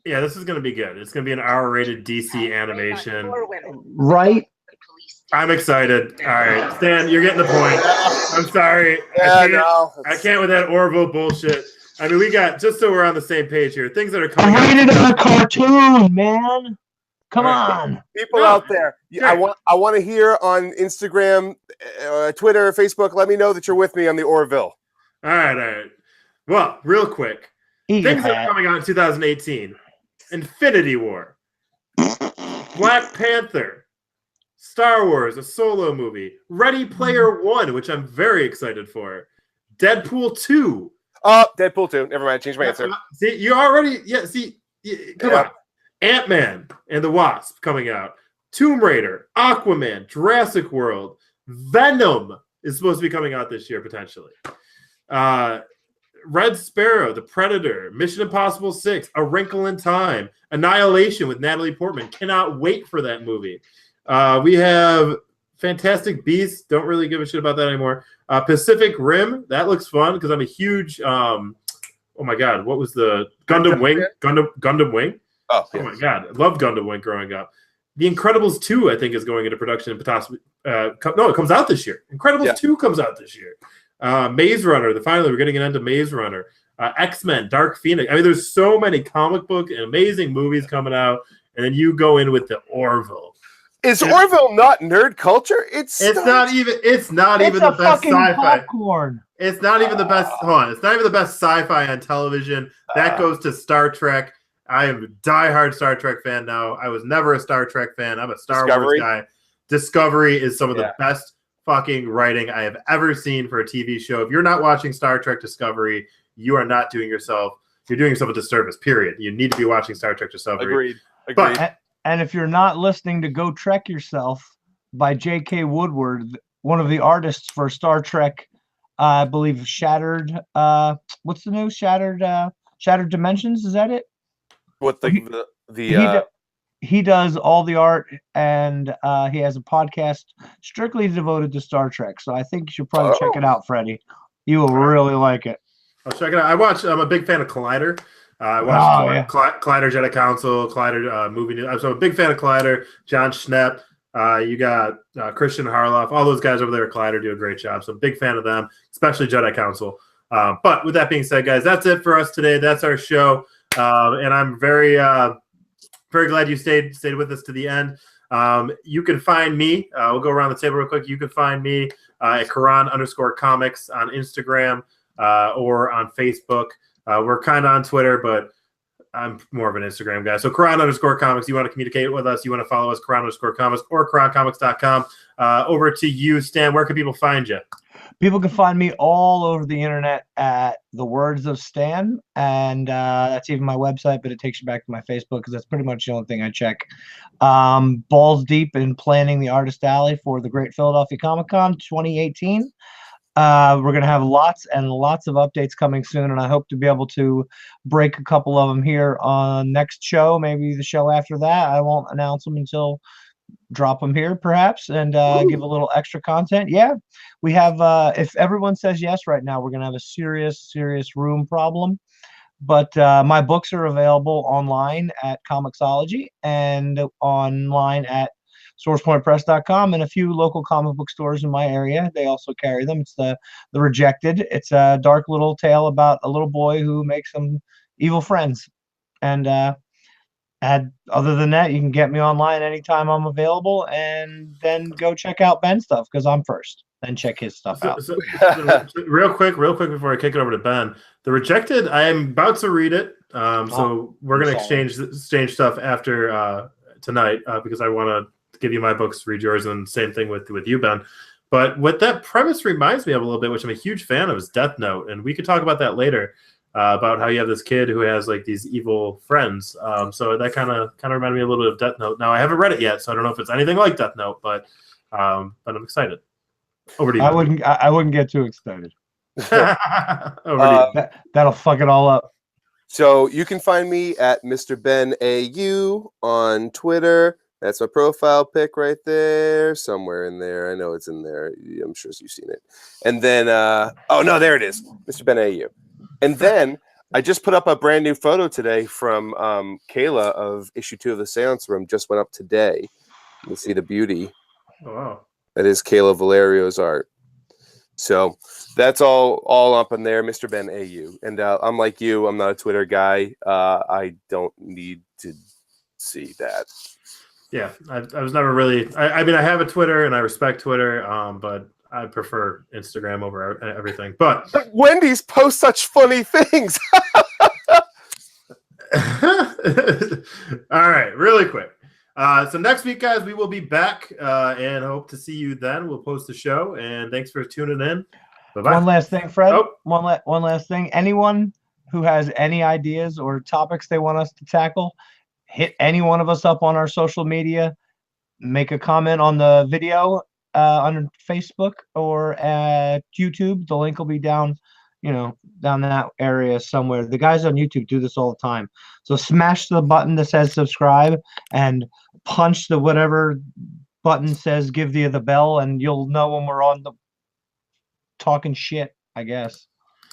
yeah, this is going to be good. It's going to be an R-rated DC animation. Right? I'm excited. All right, Stan, you're getting the point. I'm sorry. I can't with that Orville bullshit. I mean, we got, just so we're on the same page here, things that are coming out. Rated a cartoon, man. Come on. People out there, I want to hear on Instagram, Twitter, Facebook, let me know that you're with me on the Orville. All right. Well, real quick. Things that are coming out in 2018. Infinity War. Black Panther. Star Wars, a solo movie. Ready Player One, which I'm very excited for. Deadpool 2. Deadpool 2. Never mind. Change my answer. See, you already... Yeah, see... Come on. Ant-Man and the Wasp coming out. Tomb Raider. Aquaman. Jurassic World. Venom is supposed to be coming out this year, potentially. Red Sparrow, The Predator, Mission Impossible 6, A Wrinkle in Time, Annihilation with Natalie Portman. Cannot wait for that movie. We have Fantastic Beasts. Don't really give a shit about that anymore. Pacific Rim. That looks fun because I'm a huge. Oh my god, what was the Gundam Wing? Gundam Wing. Oh my god, I loved Gundam Wing growing up. The Incredibles 2, I think, is going into production. No, it comes out this year. Incredibles 2 comes out this year. Maze Runner. Finally, we're getting an end to Maze Runner. X-Men, Dark Phoenix. I mean, there's so many comic book and amazing movies coming out, and then you go in with the Orville. Is Orville not nerd culture? It's not even the best sci-fi. Popcorn. It's not even the best. Hold on, it's not even the best sci-fi on television. That goes to Star Trek. I am a diehard Star Trek fan now. I was never a Star Trek fan. I'm a Star Wars guy. Discovery is some of the best fucking writing I have ever seen for a TV show. If you're not watching Star Trek Discovery, you are not doing yourself. You're doing yourself a disservice. Period. You need to be watching Star Trek Discovery. Agreed. And if you're not listening to Go Trek Yourself by J.K. Woodward, one of the artists for Star Trek, I believe Shattered. What's the new Shattered Dimensions? Is that it? What He does all the art, and he has a podcast strictly devoted to Star Trek. So I think you should probably check it out, Freddie. You will really like it. I'll check it out. I'm a big fan of Collider. I watched Collider Jedi Council, Collider movie news. I'm so a big fan of Collider. John Schnepp. You got Christian Harloff. All those guys over there at Collider do a great job. So big fan of them, especially Jedi Council. But with that being said, guys, that's it for us today. That's our show. And I'm very glad you stayed with us to the end. You can find me. We'll go around the table real quick. You can find me at Karan_comics on Instagram or on Facebook. We're kind of on Twitter, but I'm more of an Instagram guy. So Karan_comics. You want to communicate with us? You want to follow us? Karan_comics or KaranComics.com. Over to you, Stan. Where can people find you? People can find me all over the internet at The Words of Stan, and that's even my website, but it takes you back to my Facebook because that's pretty much the only thing I check. Balls deep in planning the Artist Alley for the Great Philadelphia Comic Con 2018. We're going to have lots and lots of updates coming soon, and I hope to be able to break a couple of them here on next show, maybe the show after that. I won't announce them until drop them here perhaps, and give a little extra content. Yeah, we have if everyone says yes right now, we're gonna have a serious room problem, but my books are available online at Comixology and online at sourcepointpress.com and a few local comic book stores in my area. They also carry them. It's the Rejected. It's a dark little tale about a little boy who makes some evil friends, and other than that, you can get me online anytime I'm available, and then go check out Ben's stuff because I'm first. Then check his stuff out. So real quick before I kick it over to Ben, The Rejected. I am about to read it, so we're gonna exchange stuff after tonight because I want to give you my books, read yours, and same thing with you, Ben. But what that premise reminds me of a little bit, which I'm a huge fan of, is Death Note, and we could talk about that later. About how you have this kid who has like these evil friends. So that kind of reminded me a little bit of Death Note. Now I haven't read it yet, so I don't know if it's anything like Death Note, but I'm excited. Over to you. I wouldn't get too excited. Over to you. That'll fuck it all up. So you can find me at Mr. Ben AU on Twitter. That's my profile pic right there, somewhere in there. I know it's in there. I'm sure you've seen it. And then, oh no, there it is, Mr. Ben AU. And then I just put up a brand new photo today from Kayla of issue 2 of the Seance Room. Just went up today. You see the beauty. Oh, wow. That is Kayla Valerio's art. So that's all up in there, Mr. Ben AU. And I'm like you. I'm not a Twitter guy. I don't need to see that. Yeah, I was never really. I mean, I have a Twitter and I respect Twitter, but I prefer Instagram over everything. But Wendy's post such funny things. All right, really quick. So next week, guys, we will be back and hope to see you then. We'll post the show, and thanks for tuning in. Bye-bye. One last thing, Fred. Oh. One last thing. Anyone who has any ideas or topics they want us to tackle, hit any one of us up on our social media. Make a comment on the video on Facebook or at YouTube. The link will be down that area somewhere. The guys on YouTube do this all the time. So smash the button that says subscribe and punch the whatever button says give you the bell, and you'll know when we're on the talking shit, I guess.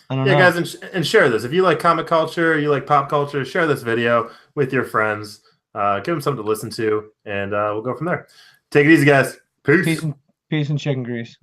I don't know. Yeah, guys, and share this. If you like comic culture, you like pop culture, share this video with your friends. Give them something to listen to, and we'll go from there. Take it easy, guys. Peace. Peace and chicken grease.